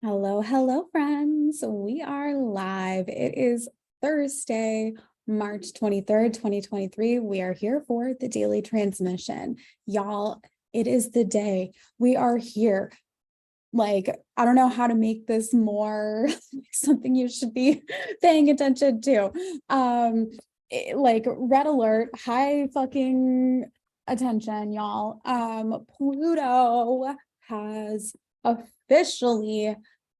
Hello, hello, friends. We are live. It is Thursday, March 23rd, 2023. We are here for the daily transmission. Y'all, it is the day. We are here. Like, I don't know how to make this more something you should be paying attention to. Like red alert, high fucking attention, y'all. Pluto has officially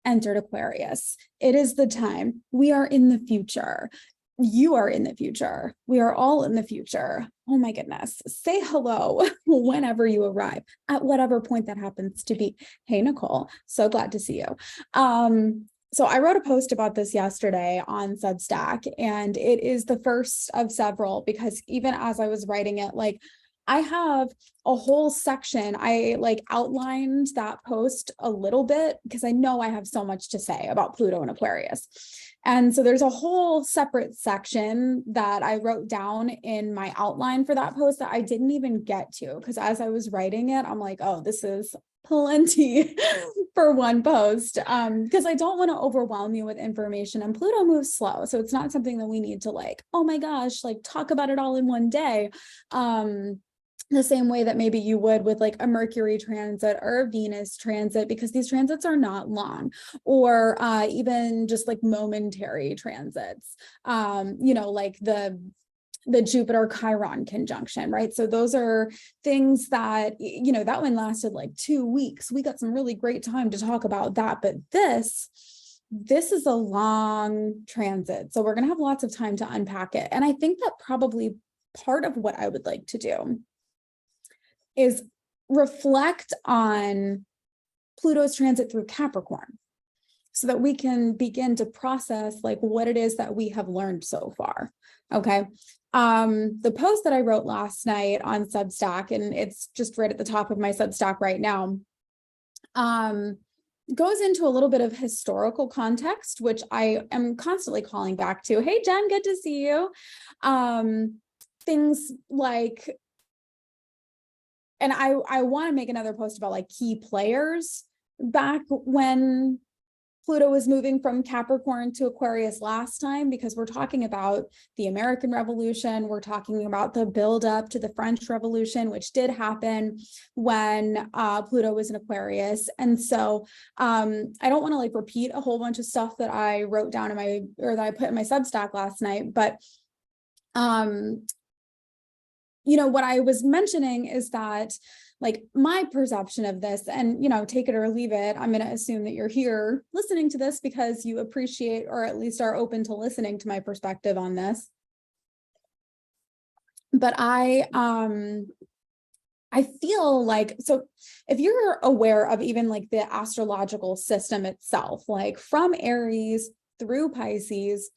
entered Aquarius. It is the time. We are in the future. You are in the future. We are all in the future. Oh my goodness. Say hello whenever you arrive, at whatever point that happens to be. Hey, Nicole, so glad to see you. So I wrote a post about this yesterday on Substack, and it is the first of several because even as I was writing it, like I have a whole section. I like outlined that post a little bit because I know I have so much to say about Pluto and Aquarius. And so there's a whole separate section that I wrote down in my outline for that post that I didn't even get to because as I was writing it, I'm like, oh, this is plenty for one post because I don't want to overwhelm you with information, and Pluto moves slow. So it's not something that we need to like, oh my gosh, like talk about it all in one day. The same way that maybe you would with like a Mercury transit or a Venus transit, because these transits are not long, or even just like momentary transits, like the Jupiter Chiron conjunction, right? So those are things that, that one lasted like 2 weeks. We got some really great time to talk about that, but this is a long transit. So we're going to have lots of time to unpack it. And I think that probably part of what I would like to do is reflect on Pluto's transit through Capricorn so that we can begin to process like what it is that we have learned so far. Okay. The post that I wrote last night on Substack, and it's just right at the top of my Substack right now, goes into a little bit of historical context, which I am constantly calling back to. Hey, Jen, good to see you. Things like, and I want to make another post about like key players back when Pluto was moving from Capricorn to Aquarius last time, because we're talking about the American Revolution. We're talking about the buildup to the French Revolution, which did happen when Pluto was in Aquarius. And so I don't want to like repeat a whole bunch of stuff that I wrote down in that I put in my Substack last night, but what I was mentioning is that like my perception of this, and, take it or leave it, I'm going to assume that you're here listening to this because you appreciate, or at least are open to listening to my perspective on this. But I feel like, so if you're aware of even like the astrological system itself, like from Aries through Pisces,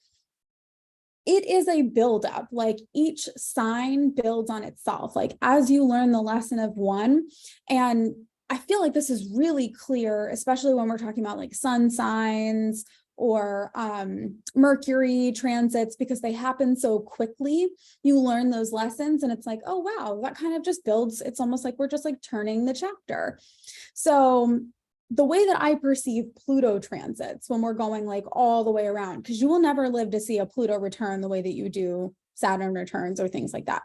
it is a buildup. Like each sign builds on itself, like as you learn the lesson of one. And I feel like this is really clear, especially when we're talking about like sun signs or Mercury transits, because they happen so quickly. You learn those lessons and it's like, oh, wow, that kind of just builds. It's almost like we're just like turning the chapter. So the way that I perceive Pluto transits when we're going like all the way around, because you will never live to see a Pluto return the way that you do Saturn returns or things like that.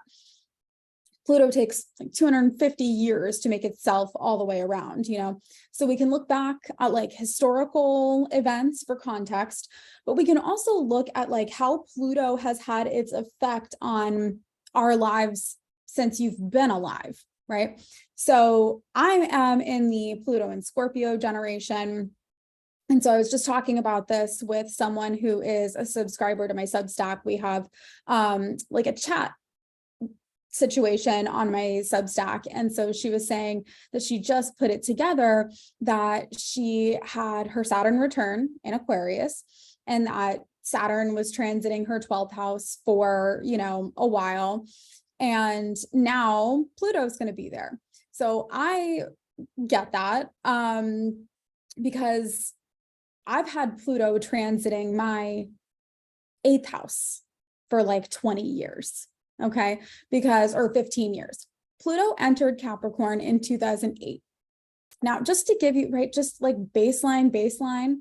Pluto takes like 250 years to make itself all the way around, so we can look back at like historical events for context, but we can also look at like how Pluto has had its effect on our lives since you've been alive. Right. So I am in the Pluto and Scorpio generation. And so I was just talking about this with someone who is a subscriber to my Substack. We have like a chat situation on my Substack. And so she was saying that she just put it together that she had her Saturn return in Aquarius, and that Saturn was transiting her 12th house for, a while. And now Pluto's going to be there. So I get that because I've had Pluto transiting my 8th house for like 20 years. Okay. Or 15 years. Pluto entered Capricorn in 2008. Now, just to give you, right, just like baseline,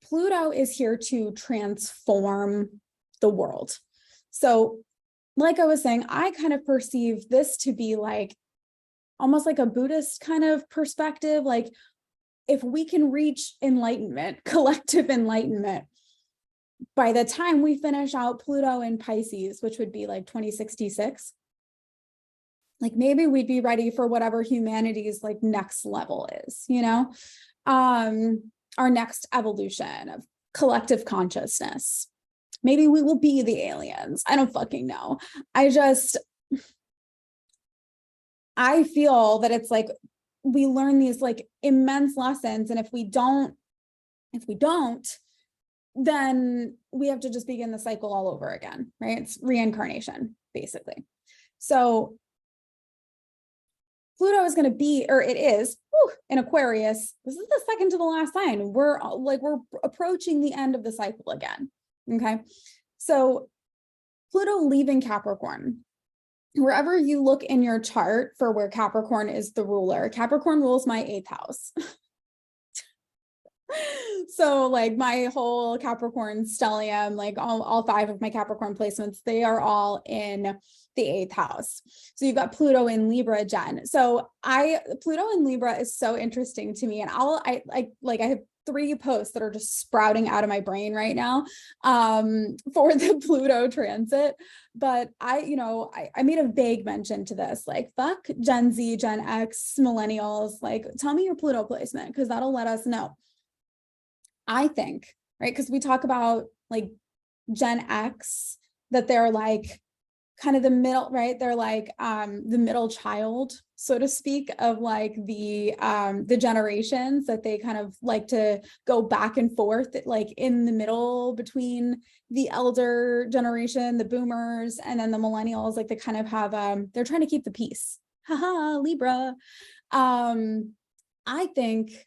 Pluto is here to transform the world. So like I was saying, I kind of perceive this to be like almost like a Buddhist kind of perspective. Like if we can reach enlightenment, collective enlightenment, by the time we finish out Pluto in Pisces, which would be like 2066, like maybe we'd be ready for whatever humanity's like next level is, you know, our next evolution of collective consciousness. Maybe we will be the aliens. I don't fucking know. I feel that it's like we learn these like immense lessons, and if we don't, then we have to just begin the cycle all over again, right? It's reincarnation, basically. So Pluto is going to be, or it is, in Aquarius. This is the second to the last sign. We're approaching the end of the cycle again. Okay. So Pluto leaving Capricorn. Wherever you look in your chart for where Capricorn is the ruler, Capricorn rules my 8th house. So like my whole Capricorn stellium, like all 5 of my Capricorn placements, they are all in the 8th house. So you've got Pluto in Libra, Jen. So Pluto in Libra is so interesting to me. And I have 3 posts that are just sprouting out of my brain right now for the Pluto transit. But I made a vague mention to this, like, fuck Gen Z, Gen X, millennials, like, tell me your Pluto placement, because that'll let us know. I think, right, because we talk about like Gen X, that they're like kind of the middle, right? They're like the middle child, so to speak, of like the generations, that they kind of like to go back and forth, like in the middle between the elder generation, the boomers, and then the millennials. Like they kind of have they're trying to keep the peace. Haha, Libra. I think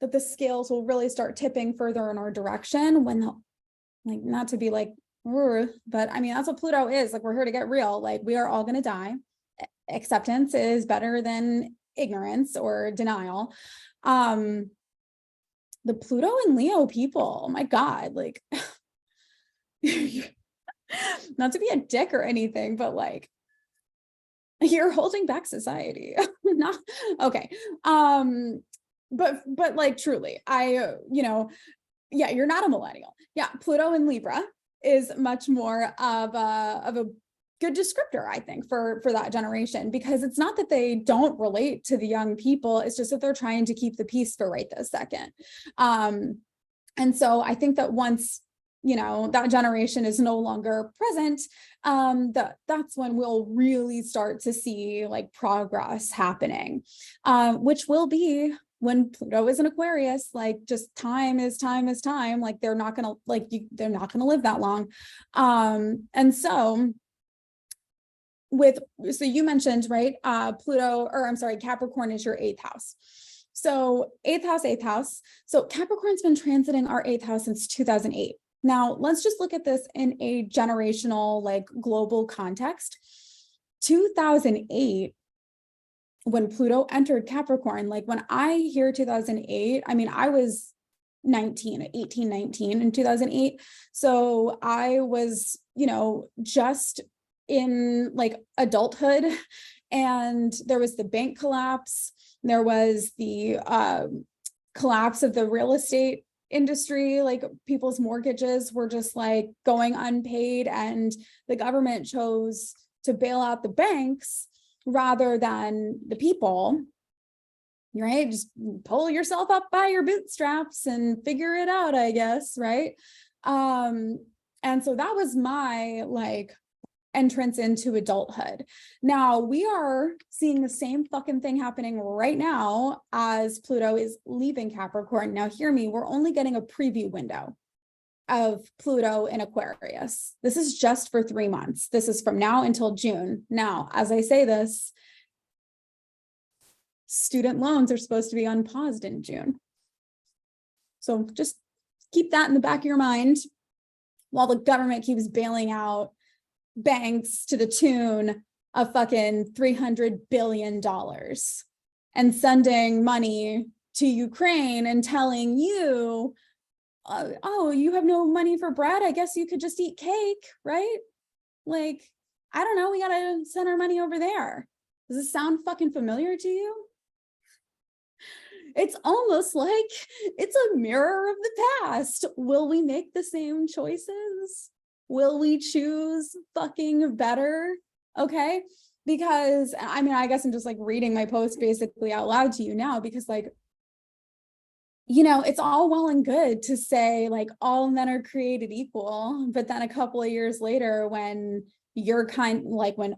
that the scales will really start tipping further in our direction when they'll, like, not to be like, but I mean, that's what Pluto is. Like, we're here to get real. Like, we are all going to die. Acceptance is better than ignorance or denial. The Pluto and Leo people, oh my God, like, not to be a dick or anything, but like, you're holding back society. Not okay. But like, truly, yeah, you're not a millennial. Yeah, Pluto in Libra is much more of a good descriptor, I think, for that generation, because it's not that they don't relate to the young people, it's just that they're trying to keep the peace for right this second. And so I think that once, that generation is no longer present, that's when we'll really start to see like progress happening, which will be when Pluto is in Aquarius. Like, just time is time. Like, they're not gonna live that long. And so you mentioned, right, Capricorn is your 8th house. So 8th house. So Capricorn's been transiting our 8th house since 2008. Now, let's just look at this in a generational, like, global context. 2008, when Pluto entered Capricorn, like, when I hear 2008, I mean, I was 19 in 2008. So I was, just in like adulthood, and there was the bank collapse. There was the collapse of the real estate industry. Like, people's mortgages were just like going unpaid, and the government chose to bail out the banks rather than the people, right? Just pull yourself up by your bootstraps and figure it out, I guess, right? And so that was my like entrance into adulthood. Now we are seeing the same fucking thing happening right now as Pluto is leaving Capricorn. Now hear me, we're only getting a preview window of Pluto in Aquarius. This is just for 3 months. This is from now until June. Now, as I say this, student loans are supposed to be unpaused in June. So just keep that in the back of your mind while the government keeps bailing out banks to the tune of fucking $300 billion. and sending money to Ukraine and telling you, oh, you have no money for bread, I guess you could just eat cake, right? Like, I don't know, we gotta send our money over there. Does this sound fucking familiar to you? It's almost like it's a mirror of the past. Will we make the same choices? Will we choose fucking better? Okay. Because I mean, I guess I'm just like reading my post basically out loud to you now, because like, you know, it's all well and good to say like all men are created equal, but then a couple of years later, when you're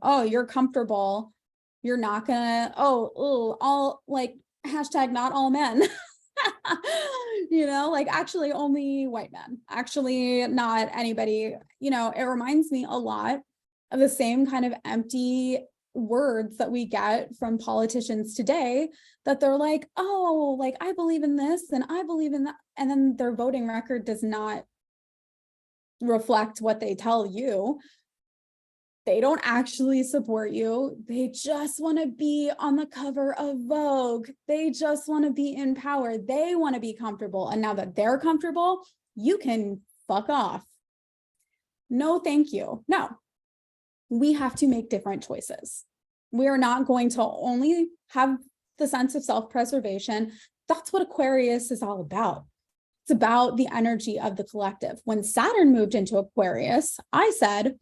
oh, you're comfortable, you're not gonna, all like hashtag not all men, you know, like actually only white men, actually not anybody, you know. It reminds me a lot of the same kind of empty words that we get from politicians today, that they're like, oh, like I believe in this and I believe in that, and then their voting record does not reflect what they tell you. They don't actually support you. They just want to be on the cover of Vogue. They just want to be in power. They want to be comfortable. And now that they're comfortable, you can fuck off. No, thank you. No, we have to make different choices. We are not going to only have the sense of self-preservation. That's what Aquarius is all about. It's about the energy of the collective. When Saturn moved into Aquarius, I said,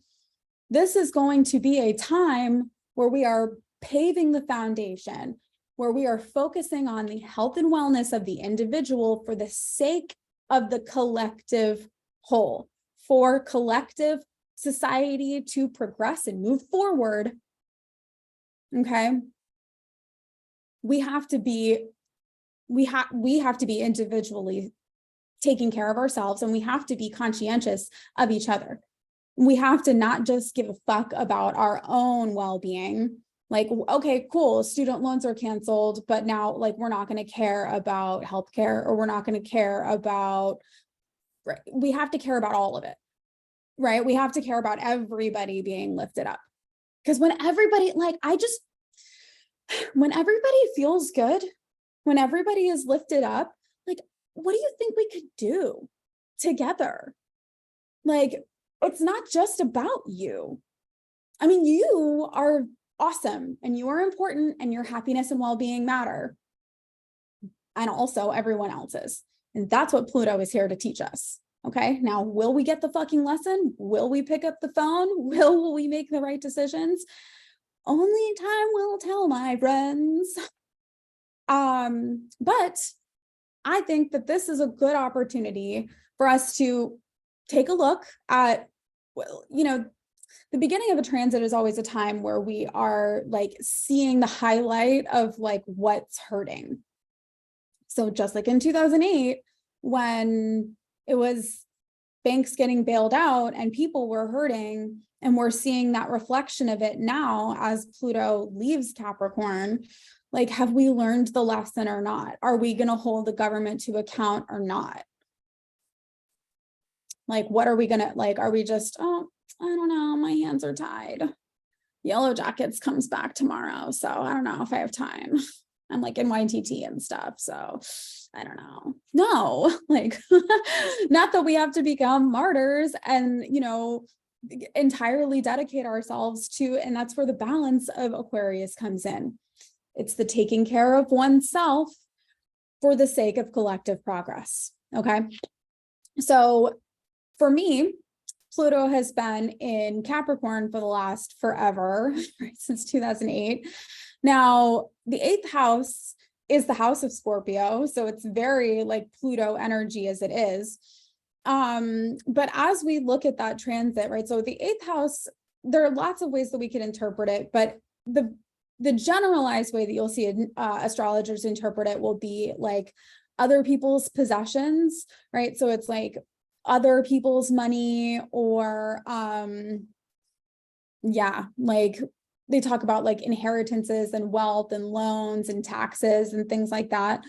this is going to be a time where we are paving the foundation, where we are focusing on the health and wellness of the individual for the sake of the collective whole, for collective society to progress and move forward. Okay. We have to be individually taking care of ourselves, and we have to be conscientious of each other. We have to not just give a fuck about our own well-being. Like, okay, cool, student loans are canceled, but now like we're not going to care about healthcare, or we're not going to care about, right? We have to care about all of it, right? We have to care about everybody being lifted up. Because when everybody, when everybody feels good, when everybody is lifted up, like, what do you think we could do together? Like, it's not just about you. I mean, you are awesome and you are important and your happiness and well-being matter. And also everyone else's. And that's what Pluto is here to teach us. Okay. Now, will we get the fucking lesson? Will we pick up the phone? Will we make the right decisions? Only time will tell, my friends. But I think that this is a good opportunity for us to take a look at, well, you know, the beginning of a transit is always a time where we are like seeing the highlight of like what's hurting. So just like in 2008, when it was banks getting bailed out and people were hurting, and we're seeing that reflection of it now as Pluto leaves Capricorn. Like, have we learned the lesson or not? Are we going to hold the government to account or not? Like, what are we going to, like, are we just, oh, I don't know, my hands are tied. Yellow Jackets comes back tomorrow, so I don't know if I have time. I'm like in YTT and stuff, so I don't know. No, like, not that we have to become martyrs and, you know, entirely dedicate ourselves to, and that's where the balance of Aquarius comes in. It's the taking care of oneself for the sake of collective progress. Okay. So for me, Pluto has been in Capricorn for the last forever, right, since 2008. Now, the 8th house is the house of Scorpio. So it's very like Pluto energy as it is. But as we look at that transit, right, so the 8th house, there are lots of ways that we could interpret it, but the generalized way that you'll see astrologers interpret it will be like other people's possessions, right? So it's like other people's money, or yeah, like they talk about like inheritances and wealth and loans and taxes and things like that.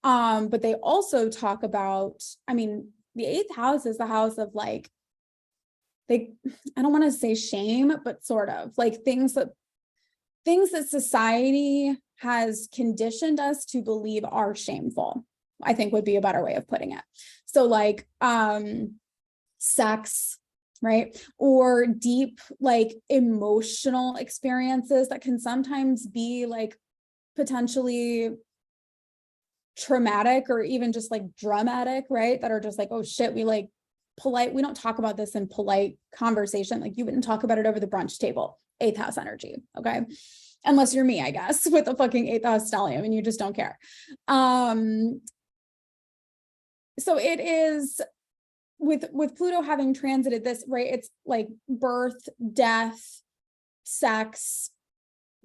But they also talk about, I mean, the 8th house is the house of like, I don't want to say shame, but sort of like things that society has conditioned us to believe are shameful, I think would be a better way of putting it. So like sex, right? Or deep, like emotional experiences that can sometimes be like potentially traumatic or even just like dramatic, right? That are just like, oh shit, we like polite, we don't talk about this in polite conversation. Like you wouldn't talk about it over the brunch table. 8th house energy, okay? Unless you're me, I guess, with a fucking 8th house stellium and you just don't care. So it is with Pluto having transited this, right? It's like birth, death, sex,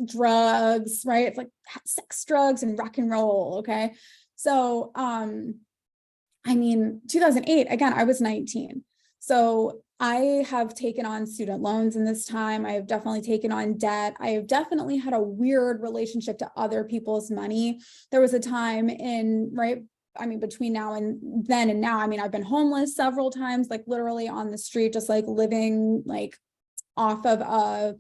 drugs, right? It's like sex, drugs, and rock and roll, okay? So, I mean, 2008, again, I was 19. So I have taken on student loans in this time. I have definitely taken on debt. I have definitely had a weird relationship to other people's money. There was a time in, right, I mean, between now and then and now, I mean, I've been homeless several times, like literally on the street, just like living like off of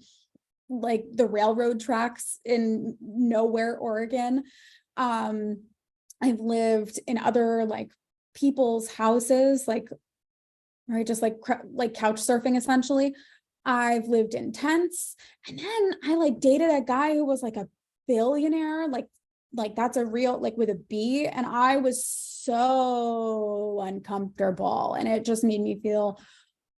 like the railroad tracks in nowhere, Oregon. I've lived in other like people's houses, like, right, just like couch surfing essentially. I've lived in tents, and then I like dated a guy who was like a billionaire, like that's a real, like with a B, and I was so uncomfortable, and it just made me feel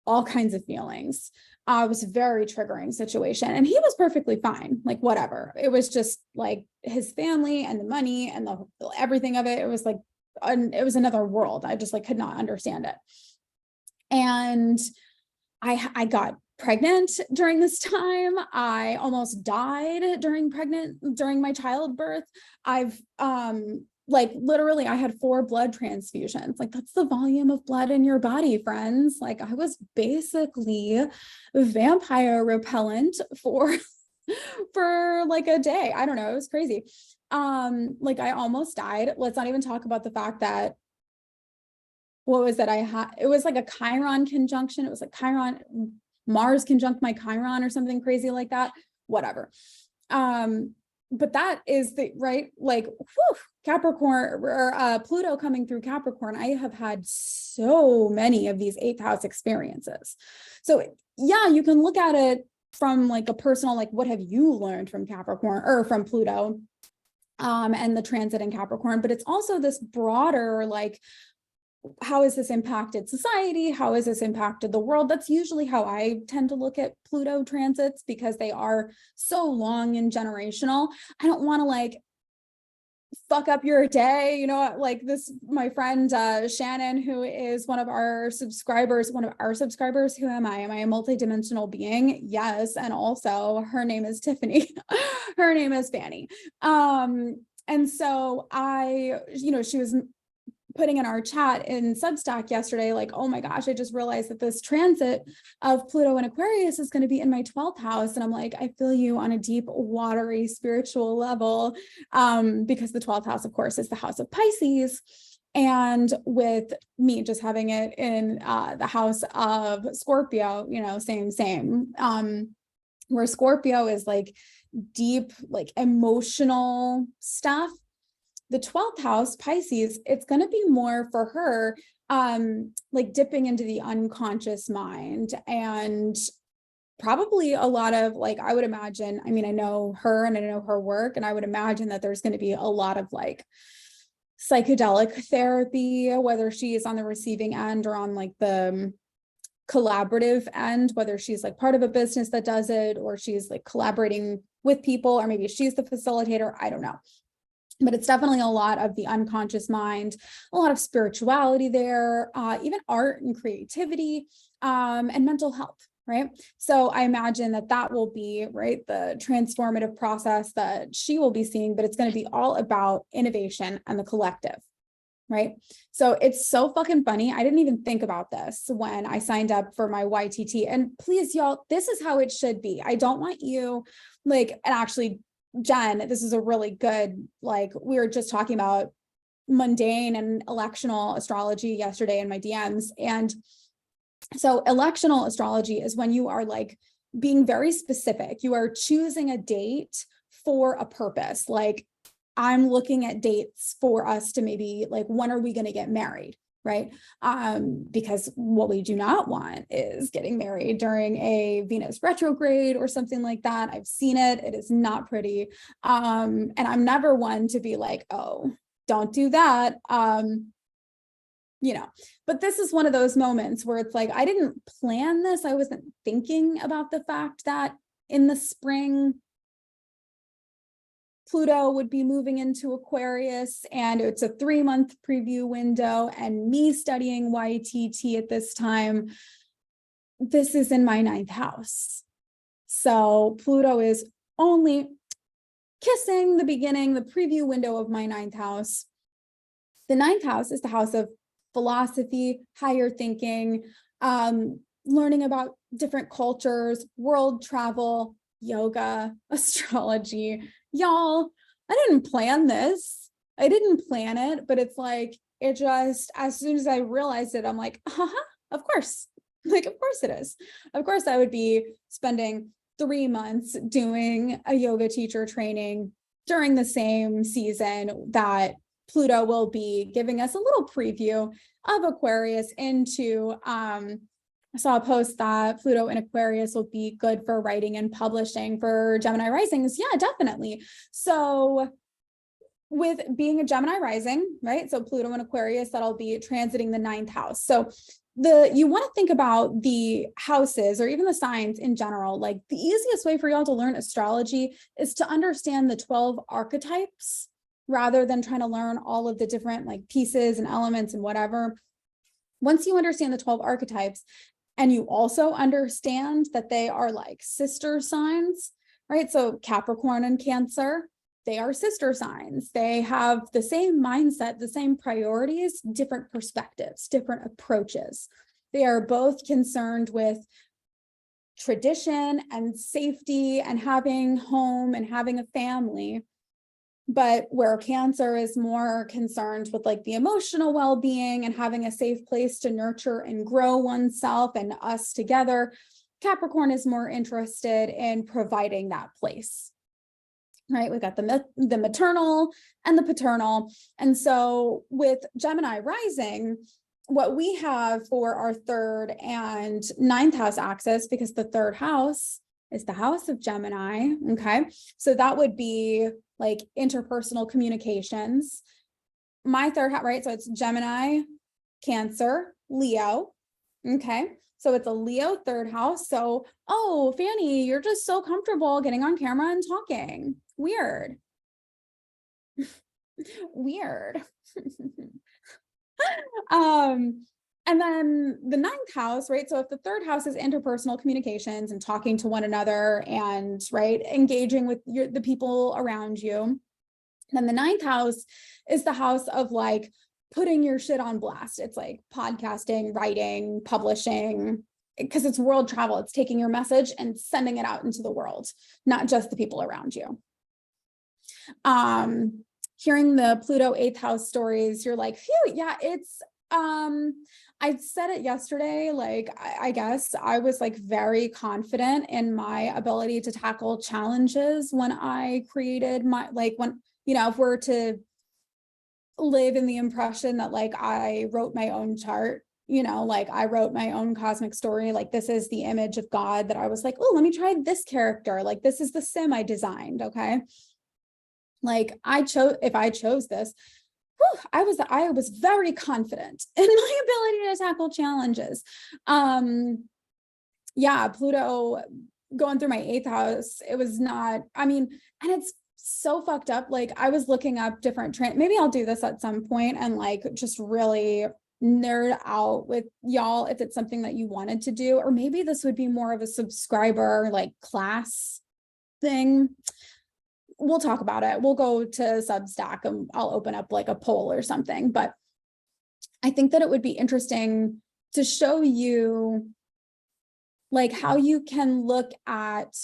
all kinds of feelings. It was a very triggering situation, and he was perfectly fine, like whatever. It was just like his family and the money and the everything of it. It was like it was another world. I just like could not understand it. And I got pregnant during this time. I almost died during my childbirth. I've like literally I had 4 blood transfusions. Like that's the volume of blood in your body, friends. Like I was basically vampire repellent for like a day. I don't know, it was crazy. Like I almost died. Let's not even talk about the fact that what was that I had, it was like a Chiron conjunction. It was like Chiron, Mars conjunct my Chiron or something crazy like that, whatever. But that is the right, like, whew, Capricorn or Pluto coming through Capricorn. I have had so many of these 8th house experiences. So yeah, you can look at it from like a personal, like, what have you learned from Capricorn or from Pluto and the transit in Capricorn, but it's also this broader, like, how has this impacted society? How has this impacted the world? That's usually how I tend to look at Pluto transits because they are so long and generational. I don't want to like fuck up your day, you know, like this, my friend Shannon, who is one of our subscribers. Who am I? Am I a multidimensional being? Yes. And also her name is Tiffany. Her name is Fani. And so I, you know, she was putting in our chat in Substack yesterday, like, oh my gosh, I just realized that this transit of Pluto and Aquarius is going to be in my 12th house. And I'm like, I feel you on a deep, watery, spiritual level, because the 12th house, of course, is the house of Pisces. And with me just having it in the house of Scorpio, you know, same, where Scorpio is like deep, like emotional stuff. The 12th house, Pisces, it's going to be more for her, like dipping into the unconscious mind, and probably a lot of like, I would imagine, I mean, I know her and I know her work, and I would imagine that there's going to be a lot of like psychedelic therapy, whether she is on the receiving end or on like the collaborative end, whether she's like part of a business that does it, or she's like collaborating with people, or maybe she's the facilitator. I don't know. But it's definitely a lot of the unconscious mind, a lot of spirituality there, even art and creativity, and mental health, right? So I imagine that that will be, right, the transformative process that she will be seeing, but it's going to be all about innovation and the collective, right? So it's so fucking funny. I didn't even think about this when I signed up for my YTT. And please, y'all, this is how it should be. I don't want you like, and actually, Jen, this is a really good, like, we were just talking about mundane and electional astrology yesterday in my DMs. And so electional astrology is when you are like being very specific. You are choosing a date for a purpose. Like I'm looking at dates for us to maybe like, when are we going to get married? Right. Because what we do not want is getting married during a Venus retrograde or something like that. I've seen it. It is not pretty. And I'm never one to be like, oh, don't do that. But this is one of those moments where it's like, I didn't plan this. I wasn't thinking about the fact that in the spring, Pluto would be moving into Aquarius, and it's a 3-month preview window, and me studying YTT at this time, this is in my 9th house. So Pluto is only kissing the beginning, the preview window of my 9th house. The 9th house is the house of philosophy, higher thinking, learning about different cultures, world travel, yoga, astrology. Y'all, I didn't plan this. I didn't plan it, but it's like, it just, as soon as I realized it, I'm like, of course. Like, of course it is. Of course I would be spending 3 months doing a yoga teacher training during the same season that Pluto will be giving us a little preview of Aquarius into, I saw a post that Pluto in Aquarius will be good for writing and publishing for Gemini risings. Yeah, definitely. So with being a Gemini rising, right? So Pluto in Aquarius, that'll be transiting the 9th house. So you want to think about the houses or even the signs in general. Like the easiest way for y'all to learn astrology is to understand the 12 archetypes rather than trying to learn all of the different like pieces and elements and whatever. Once you understand the 12 archetypes, and you also understand that they are like sister signs, right? So Capricorn and Cancer, they are sister signs. They have the same mindset, the same priorities, different perspectives, different approaches. They are both concerned with tradition and safety and having home and having a family. But where Cancer is more concerned with like the emotional well-being and having a safe place to nurture and grow oneself and us together, Capricorn is more interested in providing that place, right? We've got the maternal and the paternal. And so with Gemini rising, what we have for our 3rd and 9th house axis, because the 3rd house is the house of Gemini, okay? So that would be like interpersonal communications. My 3rd house, right? So it's Gemini, Cancer, Leo, okay? So it's a Leo 3rd house. So, oh, Fani, you're just so comfortable getting on camera and talking. Weird. Weird. And then the 9th house, right? So if the 3rd house is interpersonal communications and talking to one another and, right, engaging with the people around you, then the 9th house is the house of like putting your shit on blast. It's like podcasting, writing, publishing, because it's world travel. It's taking your message and sending it out into the world, not just the people around you. Hearing the Pluto 8th house stories, you're like, phew, yeah, it's, I said it yesterday, like, I guess I was like very confident in my ability to tackle challenges when I created my, like when, if we're to live in the impression that like I wrote my own chart, like I wrote my own cosmic story, like this is the image of God that I was like, oh, let me try this character. Like this is the sim I designed. Okay. Like if I chose this, I was very confident in my ability to tackle challenges. Yeah, Pluto going through my 8th house, it was not, and it's so fucked up. Like I was looking up different maybe I'll do this at some point and like just really nerd out with y'all if it's something that you wanted to do, or maybe this would be more of a subscriber like class thing. We'll talk about it. We'll go to Substack and I'll open up like a poll or something. But I think that it would be interesting to show you like how you can look at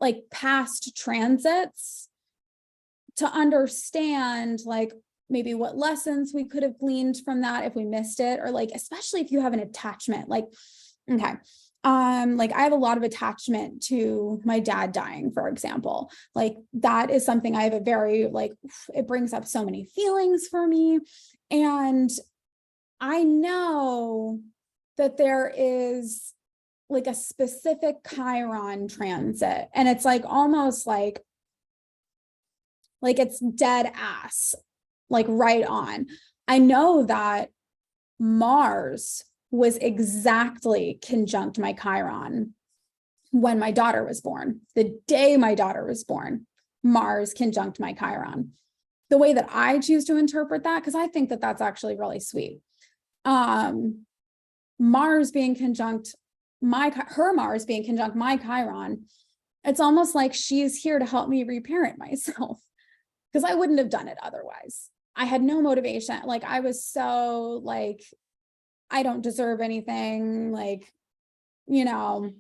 like past transits to understand like maybe what lessons we could have gleaned from that if we missed it, or like, especially if you have an attachment, like, okay. like I have a lot of attachment to my dad dying, for example. Like that is something I have a very, like, it brings up so many feelings for me. And I know that there is like a specific Chiron transit, and it's like almost like it's dead ass, like right on. I know that Mars was exactly conjunct my Chiron when my daughter was born. The day my daughter was born, Mars conjunct my Chiron. The way that I choose to interpret that, because I think that that's actually really sweet. Mars being conjunct her Mars being conjunct my Chiron, it's almost like she's here to help me reparent myself, because I wouldn't have done it otherwise. I had no motivation. Like I was so like, I don't deserve anything. Like, you know,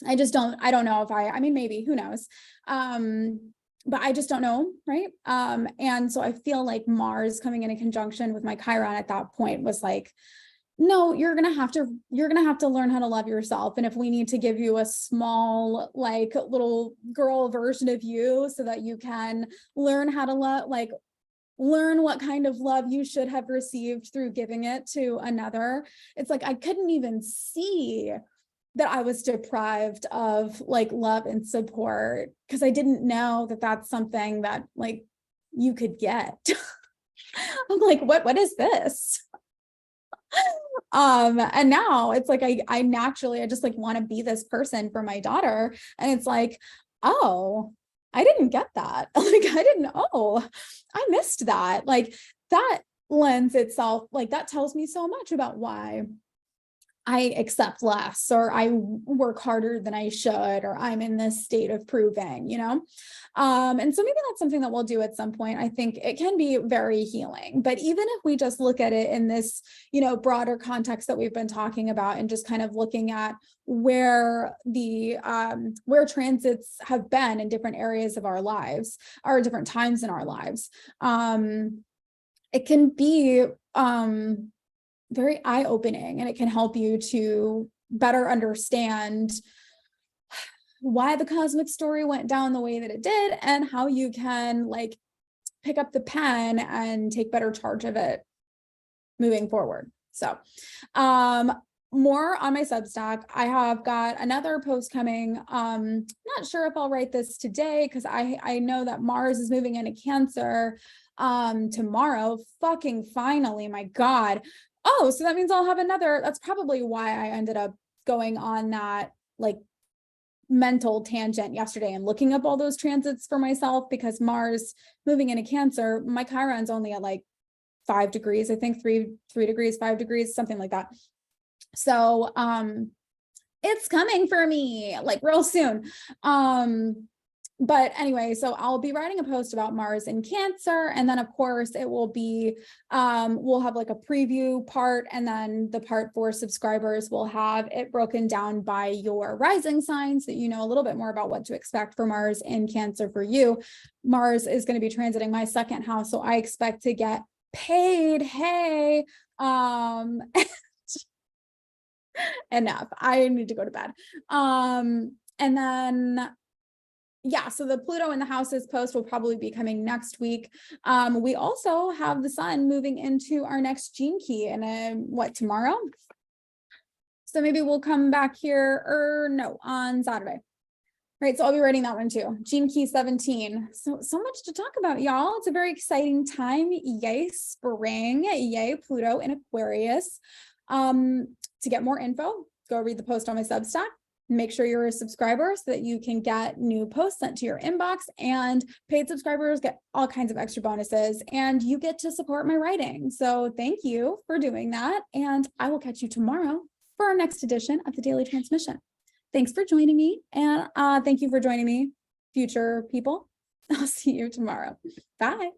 I don't know if I mean, maybe, who knows? But I just don't know. Right. And so I feel like Mars coming in a conjunction with my Chiron at that point was like, no, you're going to have to learn how to love yourself. And if we need to give you a small, like little girl version of you so that you can learn how to learn what kind of love you should have received through giving it to another. It's like, I couldn't even see that I was deprived of like love and support, because I didn't know that that's something that like you could get. I'm like, what is this? And now it's like, I naturally, I just like want to be this person for my daughter. And it's like, oh, I didn't get that. Like, I didn't, oh, I missed that. Like that lends itself, like that tells me so much about why I accept less, or I work harder than I should, or I'm in this state of proving, you know? And so maybe that's something that we'll do at some point. I think it can be very healing, but even if we just look at it in this, you know, broader context that we've been talking about, and just kind of looking at where the, where transits have been in different areas of our lives, or different times in our lives, it can be, very eye-opening, and it can help you to better understand why the cosmic story went down the way that it did, and how you can like pick up the pen and take better charge of it moving forward. So more on my Substack. I have got another post coming. Not sure if I'll write this today, because I know that Mars is moving into Cancer tomorrow. Fucking finally, my God. Oh, so that means I'll have another. That's probably why I ended up going on that like mental tangent yesterday and looking up all those transits for myself, because Mars moving into Cancer, my Chiron's only at like 5 degrees, I think 3 degrees, 5 degrees, something like that. So it's coming for me like real soon. But anyway, so I'll be writing a post about Mars in Cancer, and then of course it will be, we'll have like a preview part, and then the part for subscribers will have it broken down by your rising sign, so that you know a little bit more about what to expect for Mars in Cancer for you. Mars is going to be transiting my second house, so I expect to get paid. Hey, enough. I need to go to bed. And then yeah, so the Pluto in the houses post will probably be coming next week. We also have the sun moving into our next gene key in tomorrow? So maybe we'll come back here, or no, on Saturday. Right, so I'll be writing that one too. Gene key 17. So much to talk about, y'all. It's a very exciting time. Yay, spring. Yay, Pluto in Aquarius. To get more info, go read the post on my Substack. Make sure you're a subscriber so that you can get new posts sent to your inbox, and paid subscribers get all kinds of extra bonuses, and you get to support my writing. So thank you for doing that. And I will catch you tomorrow for our next edition of the Daily Transmission. Thanks for joining me. And thank you for joining me, future people. I'll see you tomorrow. Bye.